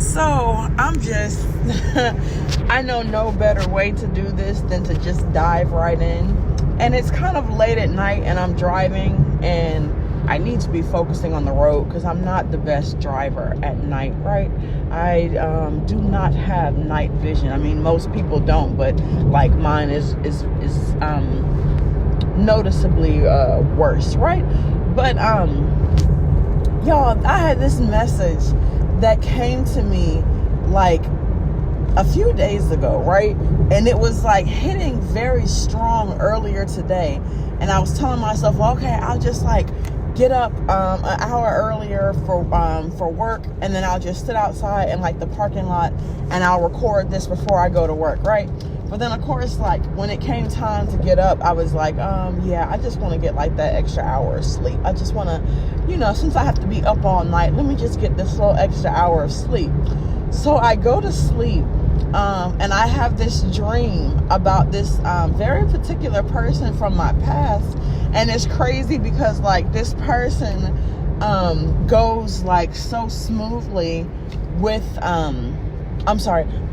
So I'm just, I know no better way to do this than to just dive right in. And it's kind of late at night and I'm driving and I need to be focusing on the road because I'm not the best driver at night, right? I do not have night vision. I mean, most people don't, but like mine is noticeably worse, right? But y'all, I had this message that came to me like a few days ago, right? And it was like hitting very strong earlier today. And I was telling myself, well, okay, I'll just like get up an hour earlier for work, and then I'll just sit outside in like the parking lot and I'll record this before I go to work, right? But then of course, like when it came time to get up, I was like, yeah, I just want to get like that extra hour of sleep. I just want to, since I have to be up all night, let me just get this little extra hour of sleep. So I go to sleep, and I have this dream about this very particular person from my past. And it's crazy because like this person goes like so smoothly with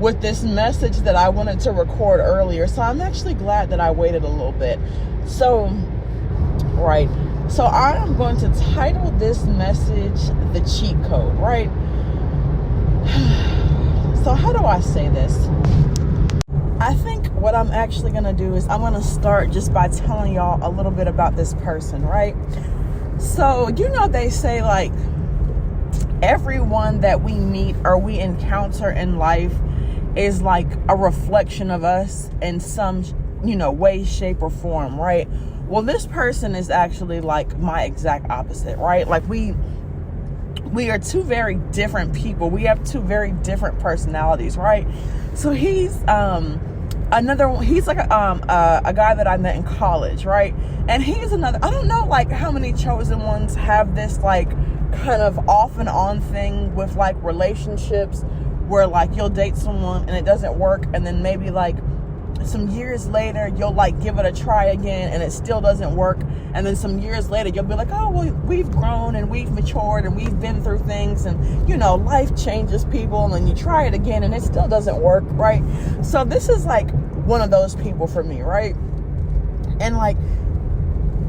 with this message that I wanted to record earlier. So I'm actually glad that I waited a little bit. So I am going to title this message The Cheat Code, right? So how do I say this? I think what I'm actually going to do is I'm going to start just by telling y'all a little bit about this person, right? So, they say like everyone that we meet or we encounter in life is like a reflection of us in some, way, shape, or form, right? Well, this person is actually like my exact opposite, right? Like we are two very different people. We have two very different personalities, right? So he's another one. He's like a guy that I met in college, right? And he's another. I don't know like how many chosen ones have this like kind of off and on thing with like relationships where like you'll date someone and it doesn't work, and then maybe like some years later you'll like give it a try again and it still doesn't work, and then some years later you'll be like, oh well, we've grown and we've matured and we've been through things, and life changes people, and then you try it again and it still doesn't work, right? So this is like one of those people for me, right? And like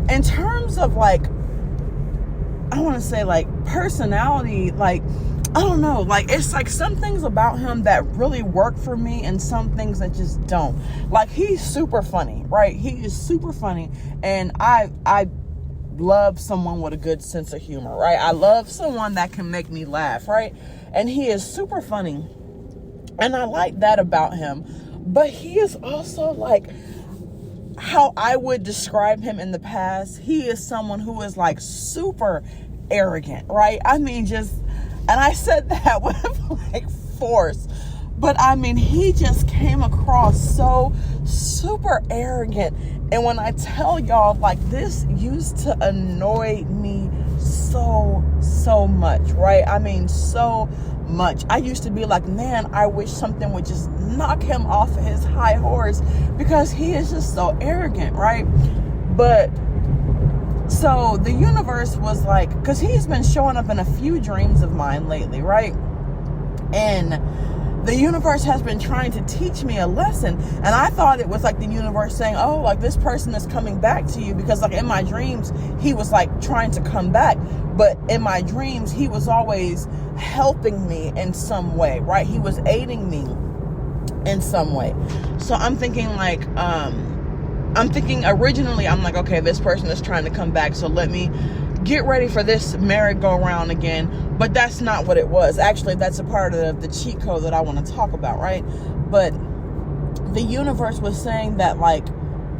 in terms of like, I want to say like personality, like I don't know, like it's like some things about him that really work for me and some things that just don't. Like he's super funny, right? He is super funny, and I love someone with a good sense of humor, right? I love someone that can make me laugh, right? And he is super funny, and I like that about him. But he is also like how I would describe him in the past. He is someone who is like super arrogant, right? I mean, and I said that with like force, but I mean, he just came across so super arrogant. And when I tell y'all, like, this used to annoy me so much, right? I mean, so much. I used to be like, man, I wish something would just knock him off of his high horse because he is just so arrogant, right? But so the universe was like, because he's been showing up in a few dreams of mine lately, right? And the universe has been trying to teach me a lesson. And I thought it was like the universe saying, oh, like this person is coming back to you, because like in my dreams, he was like trying to come back. But in my dreams, he was always helping me in some way, right? He was aiding me in some way. So I'm thinking like, originally, I'm like, okay, this person is trying to come back, so let me get ready for this merry-go-round again. But that's not what it was. Actually, that's a part of the cheat code that I want to talk about, right? But the universe was saying that, like,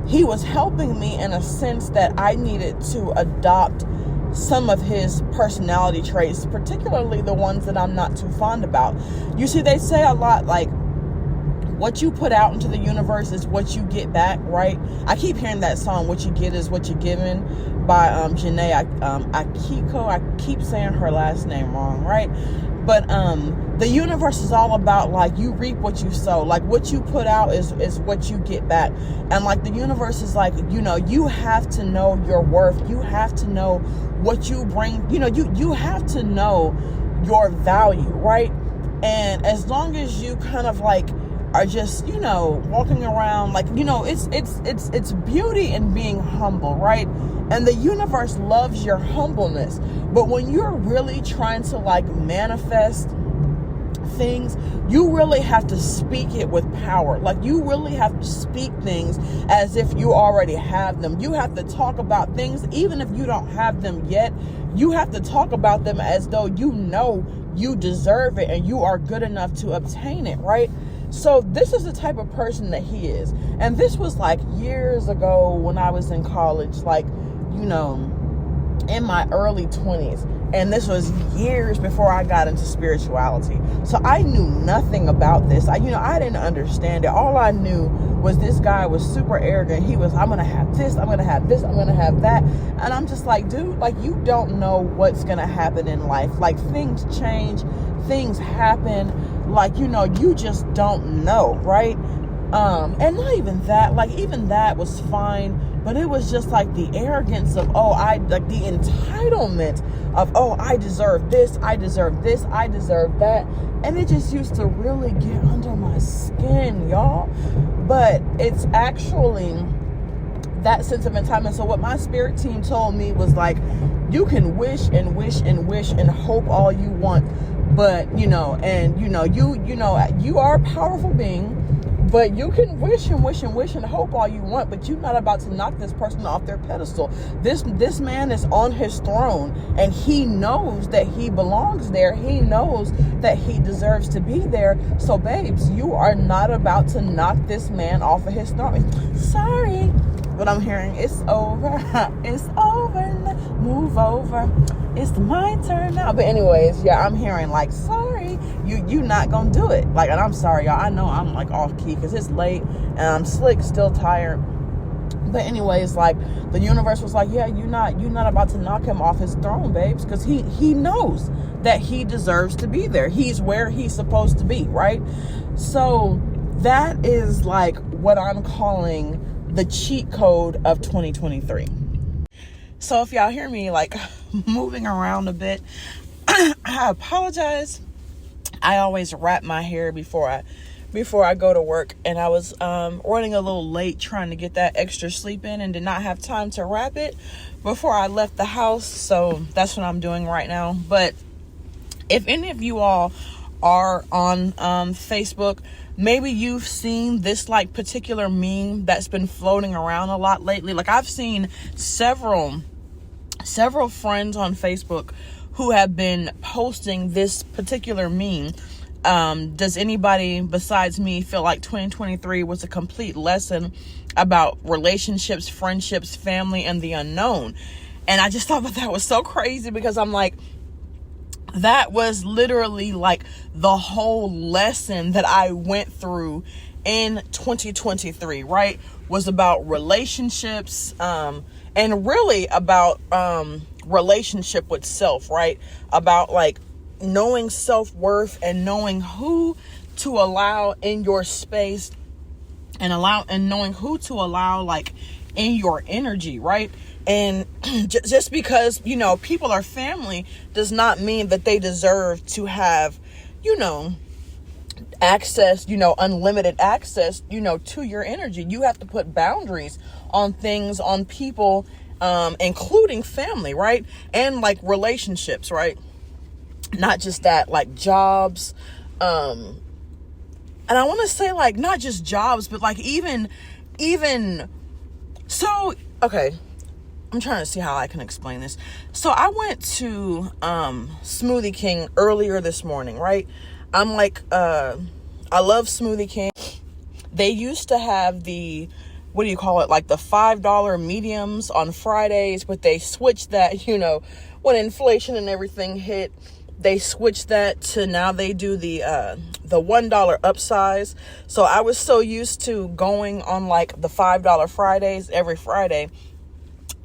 he was helping me in a sense that I needed to adopt some of his personality traits, particularly the ones that I'm not too fond about. You see, they say a lot, like, what you put out into the universe is what you get back, right? I keep hearing that song, What You Get Is What You're Given, by Janae Akiko. I keep saying her last name wrong, right? But the universe is all about, like, you reap what you sow. Like, what you put out is what you get back. And, like, the universe is like, you have to know your worth. You have to know what you bring. You have to know your value, right? And as long as you kind of like are just, walking around like, it's beauty in being humble, right? And the universe loves your humbleness. But when you're really trying to like manifest things, you really have to speak it with power. Like, you really have to speak things as if you already have them. You have to talk about things even if you don't have them yet. You have to talk about them as though you deserve it and you are good enough to obtain it, right? So this is the type of person that he is. And this was like years ago when I was in college, like, in my early 20s. And this was years before I got into spirituality. So I knew nothing about this. I didn't understand it. All I knew was this guy was super arrogant. He was, I'm going to have this, I'm going to have this, I'm going to have that. And I'm just like, dude, like, you don't know what's going to happen in life. Like, things change, things happen. Like, you just don't know, right? And not even that, like, even that was fine. But it was just like the arrogance of, the entitlement of, I deserve this, I deserve this, I deserve that. And it just used to really get under my skin, y'all. But it's actually that sense of entitlement. So what my spirit team told me was like, you can wish and wish and wish and hope all you want. But, you are a powerful being. But you can wish and wish and wish and hope all you want, but you're not about to knock this person off their pedestal. This man is on his throne, and he knows that he belongs there. He knows that he deserves to be there. So, babes, you are not about to knock this man off of his throne. Sorry, what I'm hearing, it's over. It's over. Move over. It's my turn now. But anyways, yeah, I'm hearing like, sorry, you not gonna do it. Like, and I'm sorry, y'all. I know I'm like off key because it's late and I'm slick, still tired. But anyways, like, the universe was like, yeah, you're not about to knock him off his throne, babes, because he knows that he deserves to be there. He's where he's supposed to be, right? So that is like what I'm calling the cheat code of 2023. So if y'all hear me like moving around a bit, I apologize. I always wrap my hair before I go to work, and I was running a little late trying to get that extra sleep in and did not have time to wrap it before I left the house. So that's what I'm doing right now. But if any of you all are on Facebook, maybe you've seen this like particular meme that's been floating around a lot lately. Like, I've seen several friends on Facebook who have been posting this particular meme. Does anybody besides me feel like 2023 was a complete lesson about relationships, friendships, family, and the unknown? And I just thought that was so crazy, because I'm like, that was literally like the whole lesson that I went through in 2023, right? Was about relationships, and really about relationship with self, right? About like knowing self-worth and knowing who to allow in your space and knowing who to allow like in your energy, right? And just because, people are family does not mean that they deserve to have, access, unlimited access, to your energy. You have to put boundaries on things, on people, including family, right? And like relationships, right? Not just that, like jobs. And I want to say like, not just jobs, but like even, so, okay. I'm trying to see how I can explain this. So I went to Smoothie King earlier this morning, right? I'm like, I love Smoothie King. They used to have the, what do you call it? Like the $5 mediums on Fridays, but they switched that, when inflation and everything hit, they switched that to now they do the $1 upsize. So I was so used to going on like the $5 Fridays every Friday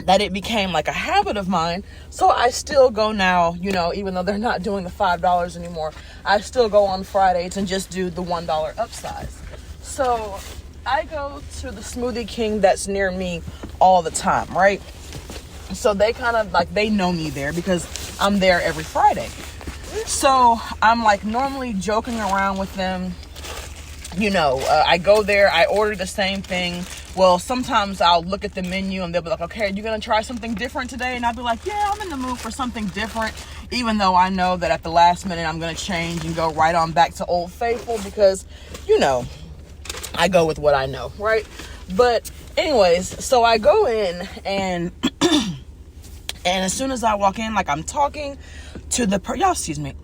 that it became like a habit of mine. So I still go now, even though they're not doing the $5 anymore, I still go on Fridays and just do the $1 upsize. So I go to the Smoothie King that's near me all the time, right? So they kind of like, they know me there because I'm there every Friday. So I'm like normally joking around with them. I go there, I order the same thing. Well, sometimes I'll look at the menu and they'll be like, okay, are you going to try something different today? And I'll be like, yeah, I'm in the mood for something different. Even though I know that at the last minute I'm going to change and go right on back to Old Faithful because, I go with what I know, right? But anyways, so I go in and and as soon as I walk in, like I'm talking to y'all excuse me,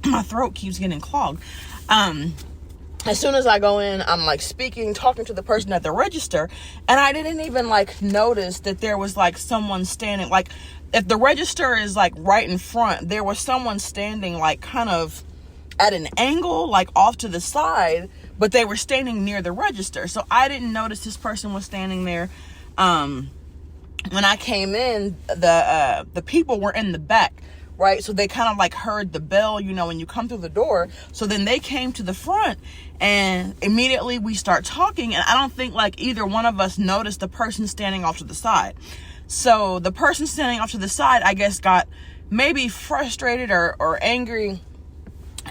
my throat keeps getting clogged. As soon as I go in, I'm like talking to the person at the register, and I didn't even like notice that there was like someone standing, like if the register is like right in front, there was someone standing like kind of at an angle, like off to the side, but they were standing near the register. So I didn't notice this person was standing there. When I came in, the people were in the back. Right. So they kind of like heard the bell, when you come through the door. So then they came to the front and immediately we start talking. And I don't think like either one of us noticed the person standing off to the side. So the person standing off to the side, I guess, got maybe frustrated or angry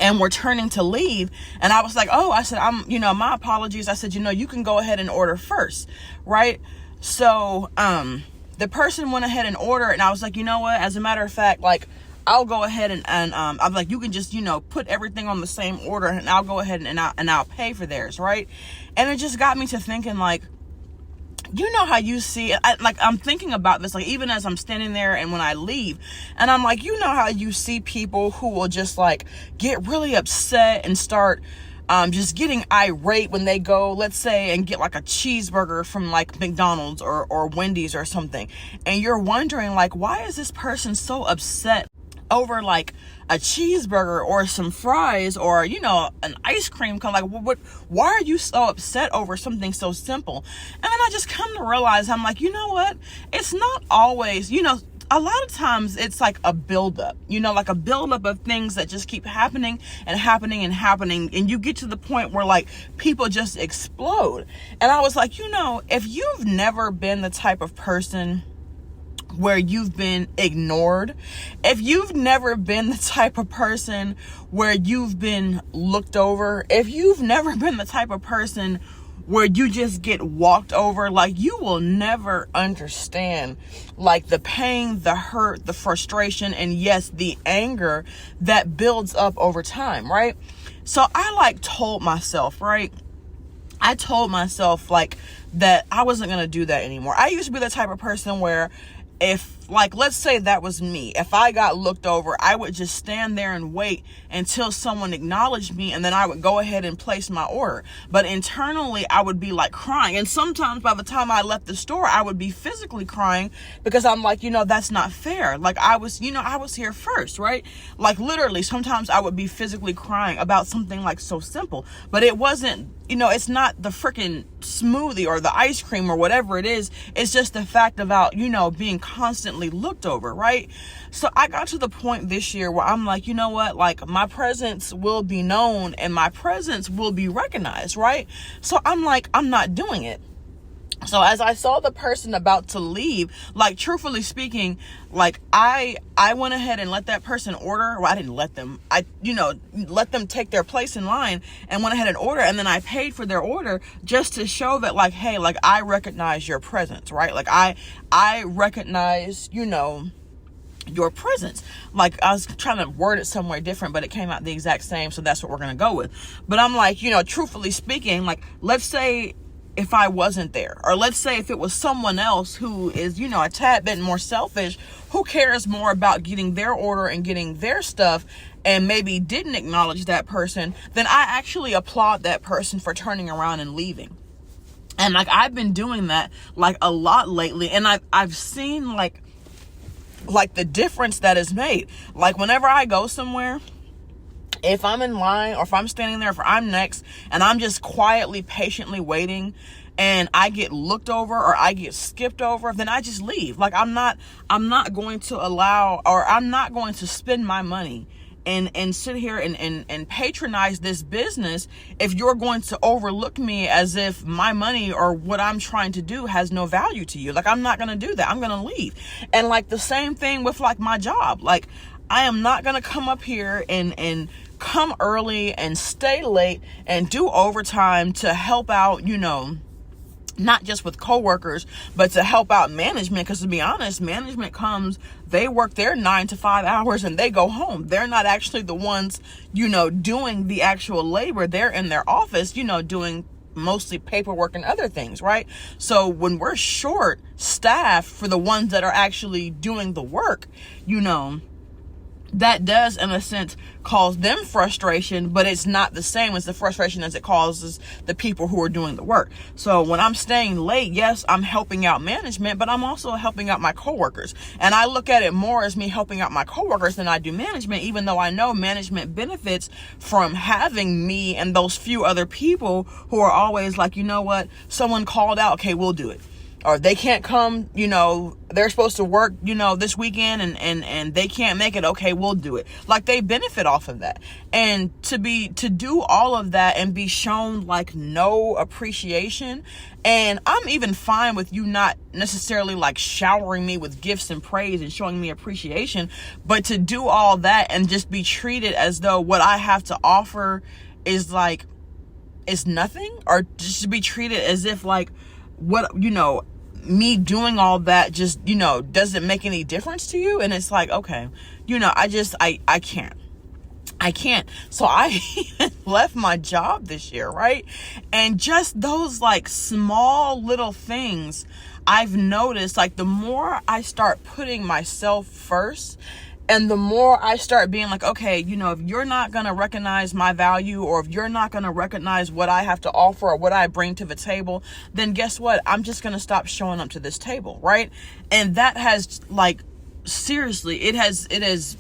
and were turning to leave. And I was like, oh, I said, my apologies. I said, you can go ahead and order first. Right. So the person went ahead and ordered. And I was like, you know what? As a matter of fact, like, I'll go ahead and I'm like, you can just, put everything on the same order and I'll go ahead and I'll pay for theirs. Right. And it just got me to thinking like, how you see, I'm thinking about this, like even as I'm standing there and when I leave and I'm like, how you see people who will just like get really upset and start just getting irate when they go, let's say, and get like a cheeseburger from like McDonald's or Wendy's or something. And you're wondering like, why is this person so upset over like a cheeseburger or some fries or an ice cream cone? Like why are you so upset over something so simple? And then I just come to realize, I'm like, what, it's not always, a lot of times it's like a buildup, like a buildup of things that just keep happening and happening and happening. And you get to the point where like people just explode. And I was like, if you've never been the type of person where you've been ignored, if you've never been the type of person where you've been looked over, if you've never been the type of person where you just get walked over, like you will never understand like the pain, the hurt, the frustration, and yes, the anger that builds up over time, right? So I like told myself, right? I told myself like that I wasn't going to do that anymore. I used to be the type of person where if, like, let's say that was me, if I got looked over, I would just stand there and wait until someone acknowledged me, and then I would go ahead and place my order. But internally, I would be like crying. And sometimes by the time I left the store, I would be physically crying because I'm like, that's not fair. Like I was here first, right? Like literally, sometimes I would be physically crying about something like so simple, but it wasn't, it's not the freaking smoothie or the ice cream or whatever it is. It's just the fact about, being constantly looked over, right? So I got to the point this year where I'm like, what? Like my presence will be known and my presence will be recognized, right? So I'm like, I'm not doing it. So as I saw the person about to leave, like truthfully speaking, like I went ahead and let that person order. Well, I didn't let them, let them take their place in line and went ahead and order. And then I paid for their order just to show that like, hey, like I recognize your presence, right? Like I recognize, your presence. Like I was trying to word it somewhere different, but it came out the exact same. So that's what we're going to go with. But I'm like, truthfully speaking, like let's say if I wasn't there, or let's say if it was someone else who is, a tad bit more selfish, who cares more about getting their order and getting their stuff and maybe didn't acknowledge that person, then I actually applaud that person for turning around and leaving. And like, I've been doing that like a lot lately. And I've seen like the difference that is made. Like whenever I go somewhere, if I'm in line or if I'm standing there, if I'm next and I'm just quietly, patiently waiting and I get looked over or I get skipped over, then I just leave. Like I'm not going to allow, or I'm not going to spend my money and sit here and patronize this business if you're going to overlook me as if my money or what I'm trying to do has no value to you. Like I'm not going to do that. I'm going to leave. And like the same thing with like my job. Like I am not going to come up here and come early and stay late and do overtime to help out, not just with coworkers, but to help out management. Because to be honest, management comes, they work their 9 to 5 hours and they go home. They're not actually the ones, doing the actual labor. They're in their office, doing mostly paperwork and other things, right? So when we're short staffed for the ones that are actually doing the work, that does, in a sense, cause them frustration, but it's not the same as the frustration as it causes the people who are doing the work. So when I'm staying late, yes, I'm helping out management, but I'm also helping out my coworkers. And I look at it more as me helping out my coworkers than I do management, even though I know management benefits from having me and those few other people who are always like, someone called out, okay, we'll do it. Or they can't come, they're supposed to work, this weekend and they can't make it. Okay, we'll do it. Like, they benefit off of that. And to do all of that and be shown like no appreciation. And I'm even fine with you not necessarily like showering me with gifts and praise and showing me appreciation, but to do all that and just be treated as though what I have to offer is like, it's nothing, or just to be treated as if like, me doing all that just, doesn't make any difference to you. And it's like, okay, I can't. So I left my job this year, right? And just those like small little things I've noticed, like the more I start putting myself first, and the more I start being like, okay, if you're not going to recognize my value, or if you're not going to recognize what I have to offer or what I bring to the table, then guess what? I'm just going to stop showing up to this table, right? And that has like, seriously, it has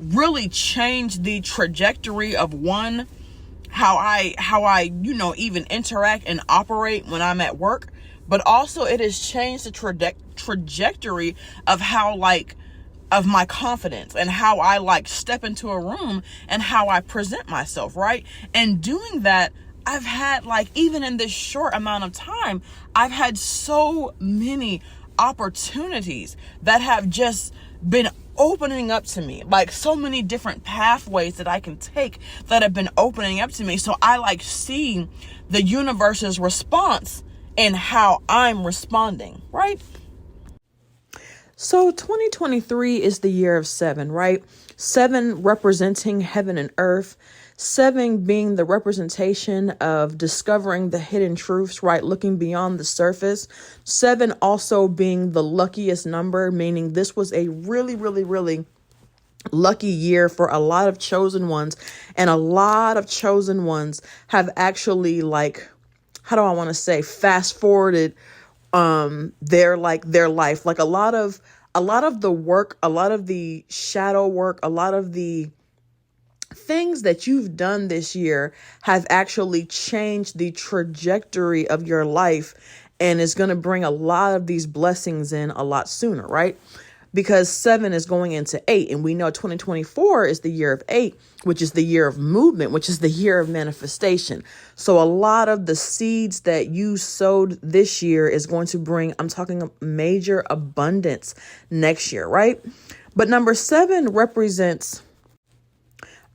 really changed the trajectory of how I even interact and operate when I'm at work. But also it has changed the trajectory of of my confidence and how I like step into a room and how I present myself, right? And doing that, I've had like, even in this short amount of time, I've had so many opportunities that have just been opening up to me, like so many different pathways that I can take that have been opening up to me. So I like see the universe's response in how I'm responding, right? So 2023 is the year of 7, right? 7 representing heaven and earth. 7 being the representation of discovering the hidden truths, right? Looking beyond the surface. 7 also being the luckiest number, meaning this was a really, really, really lucky year for a lot of chosen ones. And a lot of chosen ones have actually fast forwarded their life. Like a lot of the work, a lot of the shadow work, a lot of the things that you've done this year have actually changed the trajectory of your life, and is going to bring a lot of these blessings in a lot sooner, right? Because 7 is going into 8, and we know 2024 is the year of 8, which is the year of movement, which is the year of manifestation. So a lot of the seeds that you sowed this year is going to bring, I'm talking major abundance next year, right? But number 7 represents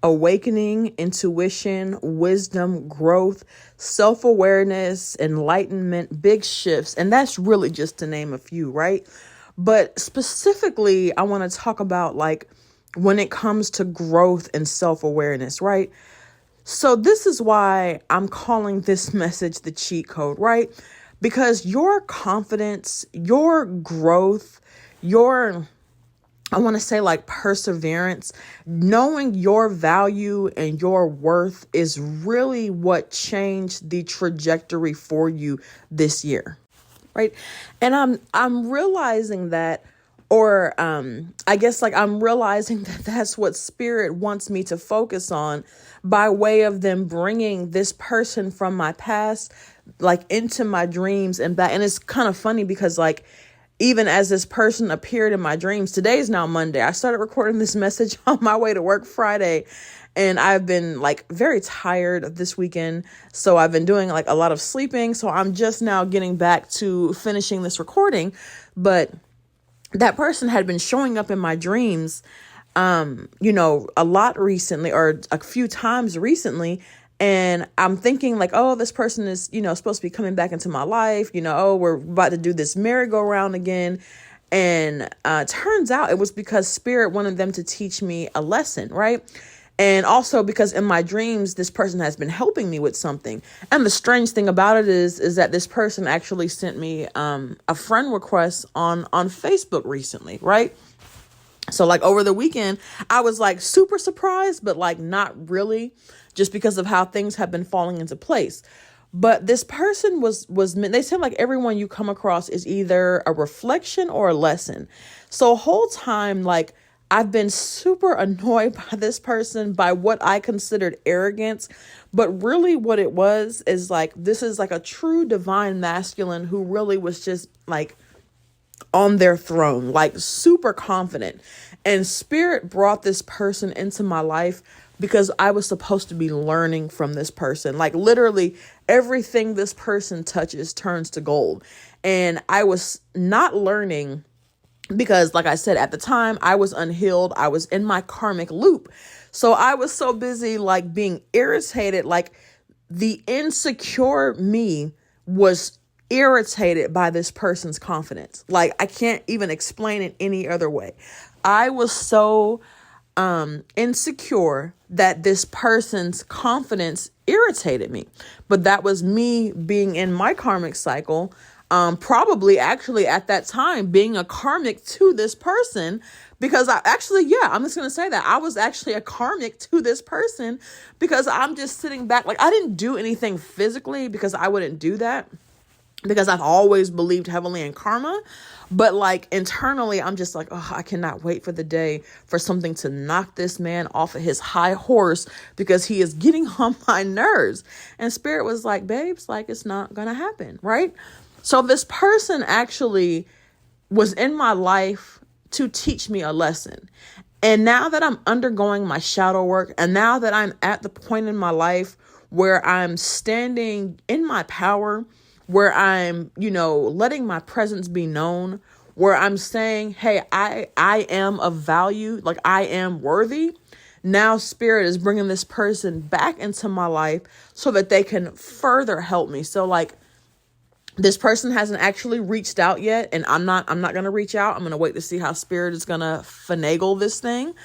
awakening, intuition, wisdom, growth, self-awareness, enlightenment, big shifts. And that's really just to name a few, right? But specifically, I want to talk about when it comes to growth and self-awareness, right? So this is why I'm calling this message the cheat code, right? Because your confidence, your growth, I want to say perseverance, knowing your value and your worth is really what changed the trajectory for you this year. Right. And I'm realizing that, I'm realizing that that's what Spirit wants me to focus on by way of them bringing this person from my past, into my dreams and back. And it's kind of funny because even as this person appeared in my dreams, today is now Monday. I started recording this message on my way to work Friday. And I've been very tired this weekend. So I've been doing a lot of sleeping. So I'm just now getting back to finishing this recording. But that person had been showing up in my dreams a lot recently, or a few times recently. And I'm thinking like, oh, this person is, supposed to be coming back into my life. Oh, we're about to do this merry-go-round again. And turns out it was because Spirit wanted them to teach me a lesson, right? And also because in my dreams, this person has been helping me with something. And the strange thing about it is that this person actually sent me a friend request on Facebook recently, right? So like over the weekend, I was like super surprised, but like not really, just because of how things have been falling into place. But this person was they said like everyone you come across is either a reflection or a lesson. So whole time, like I've been super annoyed by this person, by what I considered arrogance. But really what it was is like, this is like a true divine masculine who really was just like on their throne, like super confident. And Spirit brought this person into my life because I was supposed to be learning from this person. Like literally everything this person touches turns to gold. And I was not learning because, like I said, at the time I was unhealed. I was in my karmic loop. So I was so busy like being irritated, like the insecure me was irritated by this person's confidence. Like I can't even explain it any other way. I was so insecure that this person's confidence irritated me. But that was me being in my karmic cycle, probably actually at that time being a karmic to this person, because I'm just going to say that I was actually a karmic to this person, because I'm just sitting back. Like I didn't do anything physically, because I wouldn't do that, because I've always believed heavily in karma. But like internally, I'm just like, oh, I cannot wait for the day for something to knock this man off of his high horse, because he is getting on my nerves. And Spirit was like, babes, like it's not going to happen. Right. So this person actually was in my life to teach me a lesson. And now that I'm undergoing my shadow work, and now that I'm at the point in my life where I'm standing in my power, where I'm, letting my presence be known, where I'm saying, hey, I am of value, like I am worthy. Now Spirit is bringing this person back into my life so that they can further help me. So like this person hasn't actually reached out yet, and I'm not going to reach out. I'm going to wait to see how Spirit is going to finagle this thing.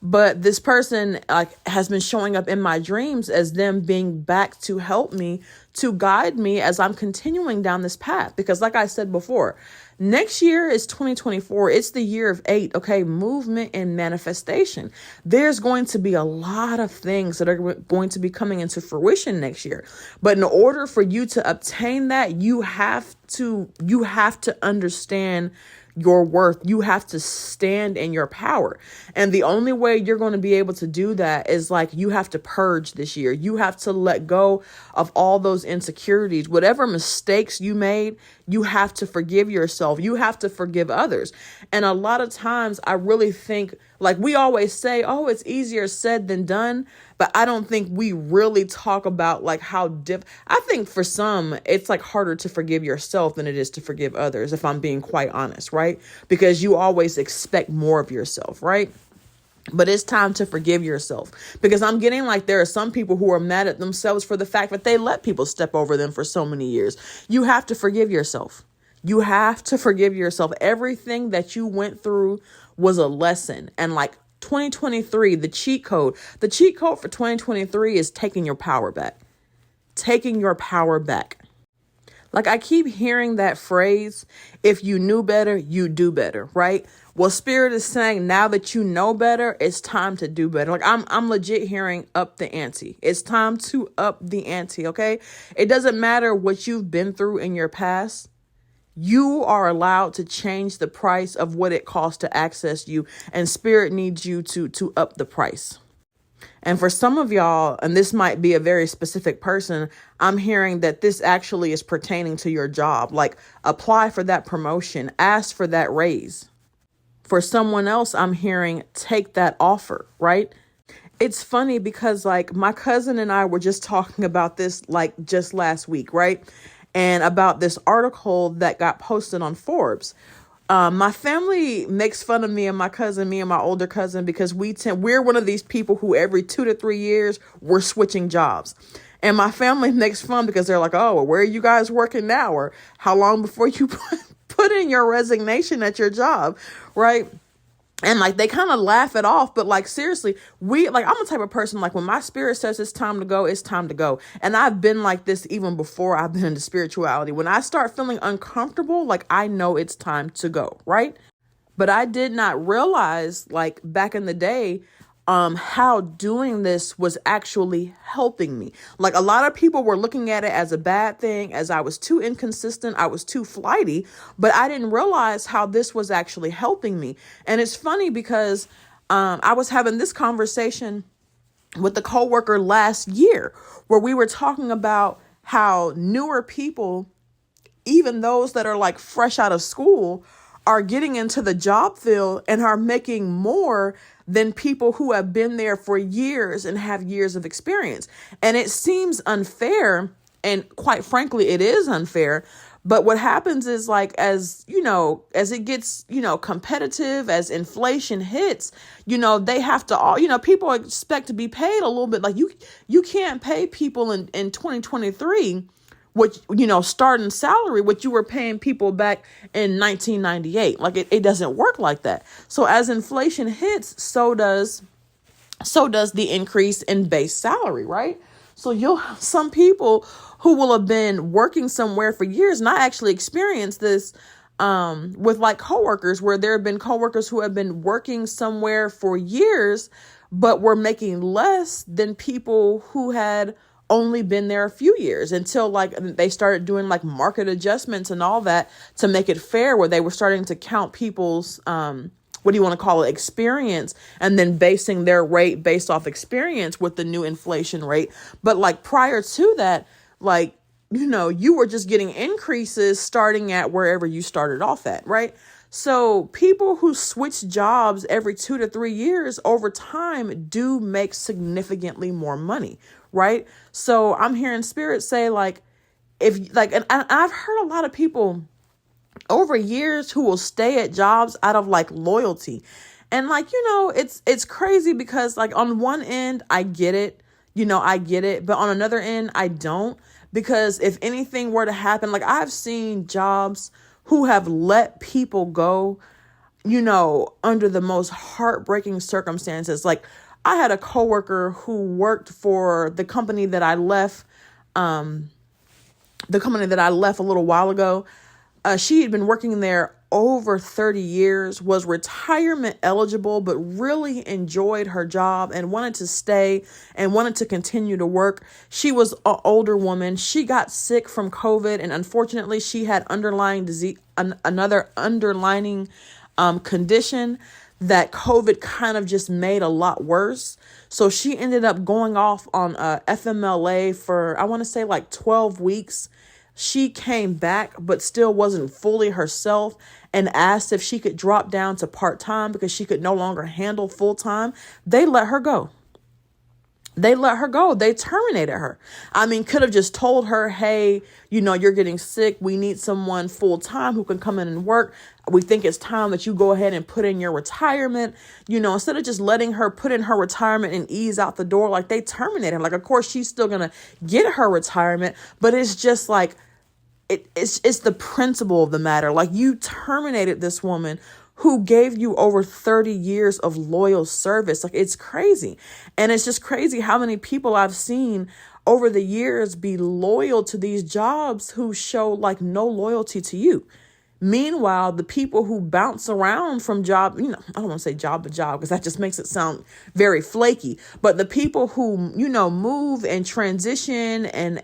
But this person has been showing up in my dreams as them being back to help me, to guide me as I'm continuing down this path. Because like I said before, next year is 2024. It's the year of 8. Okay. Movement and manifestation. There's going to be a lot of things that are going to be coming into fruition next year. But in order for you to obtain that, you have to understand your worth. You have to stand in your power. And the only way you're going to be able to do that is like, you have to purge this year. You have to let go of all those insecurities. Whatever mistakes you made, you have to forgive yourself. You have to forgive others. And a lot of times I really think, like we always say, oh, it's easier said than done. But I don't think we really talk about like how I think for some, it's like harder to forgive yourself than it is to forgive others, if I'm being quite honest, right? Because you always expect more of yourself, right? But it's time to forgive yourself, because I'm getting like there are some people who are mad at themselves for the fact that they let people step over them for so many years. You have to forgive yourself. You have to forgive yourself. Everything that you went through was a lesson. And like 2023, the cheat code for 2023 is taking your power back. Taking your power back. Like I keep hearing that phrase, if you knew better, you do better, right? Well, Spirit is saying now that you know better, it's time to do better. Like I'm legit hearing up the ante. It's time to up the ante, okay? It doesn't matter what you've been through in your past. You are allowed to change the price of what it costs to access you, and Spirit needs you to up the price. And for some of y'all, and this might be a very specific person, I'm hearing that this actually is pertaining to your job. Like apply for that promotion, ask for that raise. For someone else, I'm hearing take that offer, right? It's funny because like my cousin and I were just talking about this like just last week, right? And about this article that got posted on Forbes. My family makes fun of me and my cousin, me and my older cousin, because we're one of these people who every 2 to 3 years we're switching jobs. And my family makes fun because they're like, oh, well, where are you guys working now? Or how long before you put in your resignation at your job, right? And like they kind of laugh it off, but like seriously, I'm the type of person, like when my spirit says it's time to go, it's time to go. And I've been like this even before I've been into spirituality. When I start feeling uncomfortable, like I know it's time to go, right? But I did not realize, like back in the day, how doing this was actually helping me. Like a lot of people were looking at it as a bad thing, as I was too inconsistent, I was too flighty, but I didn't realize how this was actually helping me. And it's funny because I was having this conversation with a coworker last year where we were talking about how newer people, even those that are like fresh out of school, are getting into the job field and are making more than people who have been there for years and have years of experience. And it seems unfair. And quite frankly, it is unfair. But what happens is, like, as it gets, competitive, as inflation hits, they have to all, people expect to be paid a little bit. Like you can't pay people in 2023 what, starting salary, what you were paying people back in 1998. Like it doesn't work like that. So as inflation hits, so does the increase in base salary, right? So you'll have some people who will have been working somewhere for years. And I actually experienced this with like coworkers, where there have been coworkers who have been working somewhere for years, but were making less than people who had only been there a few years, until like they started doing like market adjustments and all that to make it fair, where they were starting to count people's what do you want to call it, experience, and then basing their rate based off experience with the new inflation rate. But like prior to that, like, you were just getting increases starting at wherever you started off at, right? So people who switch jobs every 2 to 3 years over time do make significantly more money, right? So I'm hearing spirit say, like, if like, and I've heard a lot of people over years who will stay at jobs out of like loyalty. And like, it's crazy because like on one end, I get it, but on another end, I don't, because if anything were to happen, like I've seen jobs who have let people go, under the most heartbreaking circumstances. Like I had a coworker who worked for the company that I left a little while ago. She had been working there over 30 years, was retirement eligible, but really enjoyed her job and wanted to stay and wanted to continue to work. She was an older woman. She got sick from COVID, and unfortunately she had underlying disease, another underlining condition that COVID kind of just made a lot worse. So she ended up going off on FMLA for, I want to say like 12 weeks. She came back, but still wasn't fully herself, and asked if she could drop down to part-time because she could no longer handle full-time. They let her go. They terminated her. I mean, could have just told her, hey, you're getting sick. We need someone full-time who can come in and work. We think it's time that you go ahead and put in your retirement. Instead of just letting her put in her retirement and ease out the door, like they terminated her. Like, of course, she's still going to get her retirement, but it's just like, it's the principle of the matter. Like, you terminated this woman who gave you over 30 years of loyal service. Like, it's crazy. And it's just crazy how many people I've seen over the years be loyal to these jobs who show like no loyalty to you. Meanwhile, the people who bounce around from job, I don't want to say job to job because that just makes it sound very flaky, but the people who, move and transition and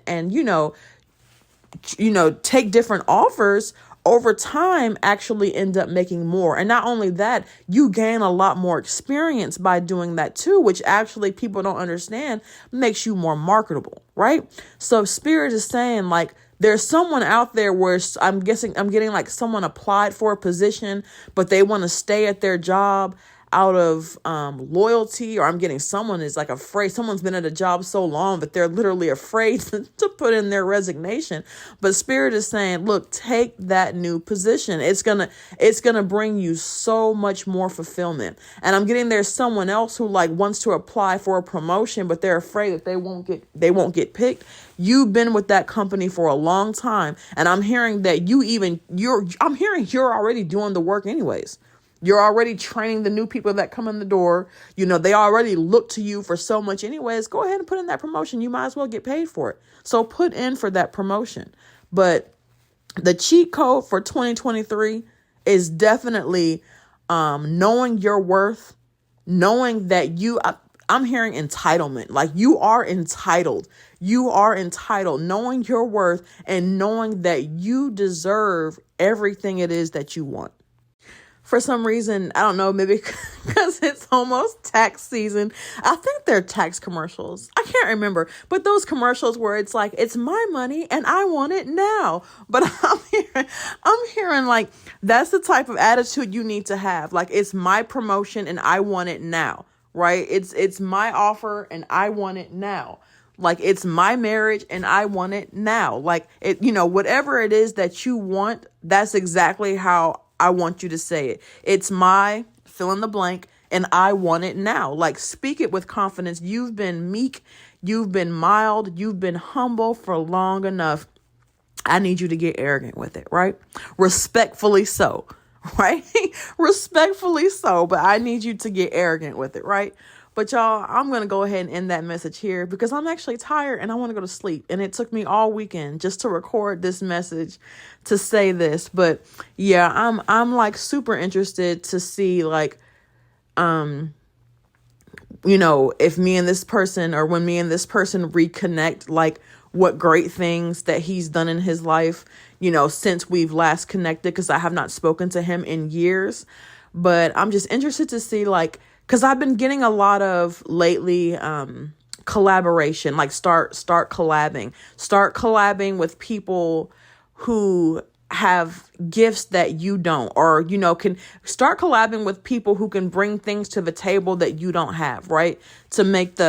take different offers over time actually end up making more. And not only that, you gain a lot more experience by doing that too, which actually people don't understand makes you more marketable, right? So Spirit is saying, like, there's someone out there where I'm getting like someone applied for a position, but they want to stay at their job loyalty, or I'm getting someone is like afraid. Someone's been at a job so long that they're literally afraid to put in their resignation. But Spirit is saying, look, take that new position. It's gonna bring you so much more fulfillment. And I'm getting there's someone else who like wants to apply for a promotion, but they're afraid that they won't get picked. You've been with that company for a long time, and I'm hearing that you're already doing the work anyways. You're already training the new people that come in the door. They already look to you for so much anyways. Go ahead and put in that promotion. You might as well get paid for it. So put in for that promotion. But the cheat code for 2023 is definitely knowing your worth, knowing that I'm hearing entitlement. Like you are entitled. You are entitled, knowing your worth and knowing that you deserve everything it is that you want. For some reason, I don't know, maybe because it's almost tax season. I think they're tax commercials. I can't remember. But those commercials where it's like, it's my money and I want it now. But I'm hearing like, that's the type of attitude you need to have. Like, it's my promotion and I want it now, right? It's my offer and I want it now. Like, it's my marriage and I want it now. Like, whatever it is that you want, that's exactly how I want you to say it. It's my fill in the blank and I want it now. Like, speak it with confidence. You've been meek. You've been mild. You've been humble for long enough. I need you to get arrogant with it, right? Respectfully so, right? Respectfully so. But I need you to get arrogant with it, right? But y'all, I'm going to go ahead and end that message here because I'm actually tired and I want to go to sleep. And it took me all weekend just to record this message to say this. But yeah, I'm like super interested to see like, if me and this person, or when me and this person reconnect, like what great things that he's done in his life, since we've last connected, because I have not spoken to him in years. But I'm just interested to see like, because I've been getting a lot of lately collaboration, like start collabing with people who have gifts that you don't, or, can start collabing with people who can bring things to the table that you don't have, right? To make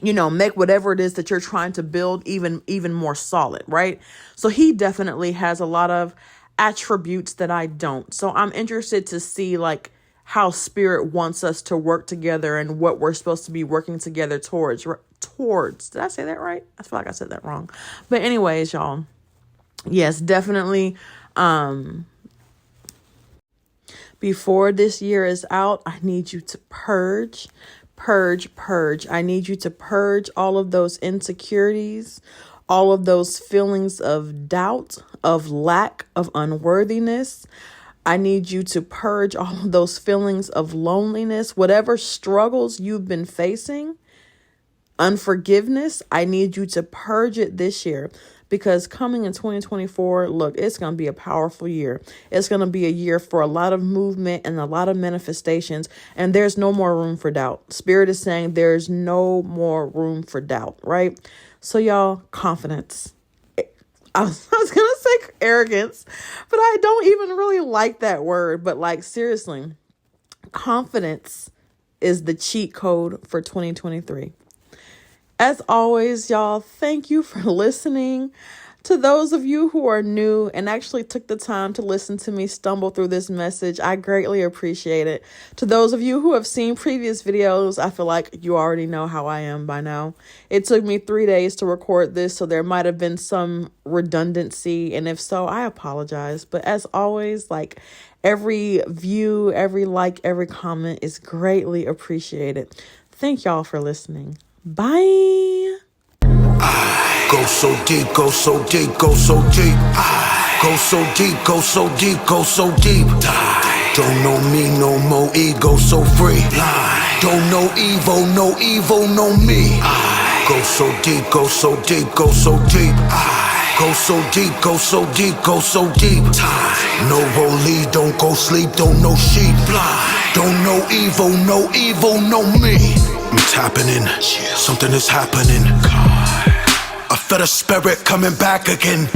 make whatever it is that you're trying to build even more solid, right? So he definitely has a lot of attributes that I don't. So I'm interested to see like how Spirit wants us to work together and what we're supposed to be working together towards. Did I say that right? I feel like I said that wrong. But anyways, y'all, yes, definitely. Before this year is out, I need you to purge. I need you to purge all of those insecurities, all of those feelings of doubt, of lack, of unworthiness. I need you to purge all of those feelings of loneliness, whatever struggles you've been facing, unforgiveness. I need you to purge it this year, because coming in 2024, look, it's going to be a powerful year. It's going to be a year for a lot of movement and a lot of manifestations, and there's no more room for doubt. Spirit is saying there's no more room for doubt, right? So y'all, confidence. I was going to say arrogance, but I don't even really like that word. But like, seriously, confidence is the cheat code for 2023. As always, y'all, thank you for listening. To those of you who are new and actually took the time to listen to me stumble through this message, I greatly appreciate it. To those of you who have seen previous videos, I feel like you already know how I am by now. It took me 3 days to record this, so there might have been some redundancy. And if so, I apologize. But as always, like, every view, every like, every comment is greatly appreciated. Thank y'all for listening. Bye. Go so deep, go so deep, go so deep. Go so deep, go so deep, go so deep. Don't know me, no more ego, so free. Don't know evil, no me. Go so deep, go so deep, go so deep. Go so deep, go so deep, go so deep. No rollie, don't go sleep, don't know sheep. Don't know evil, no me. I'm tapping in, something is happening. I felt a spirit coming back again.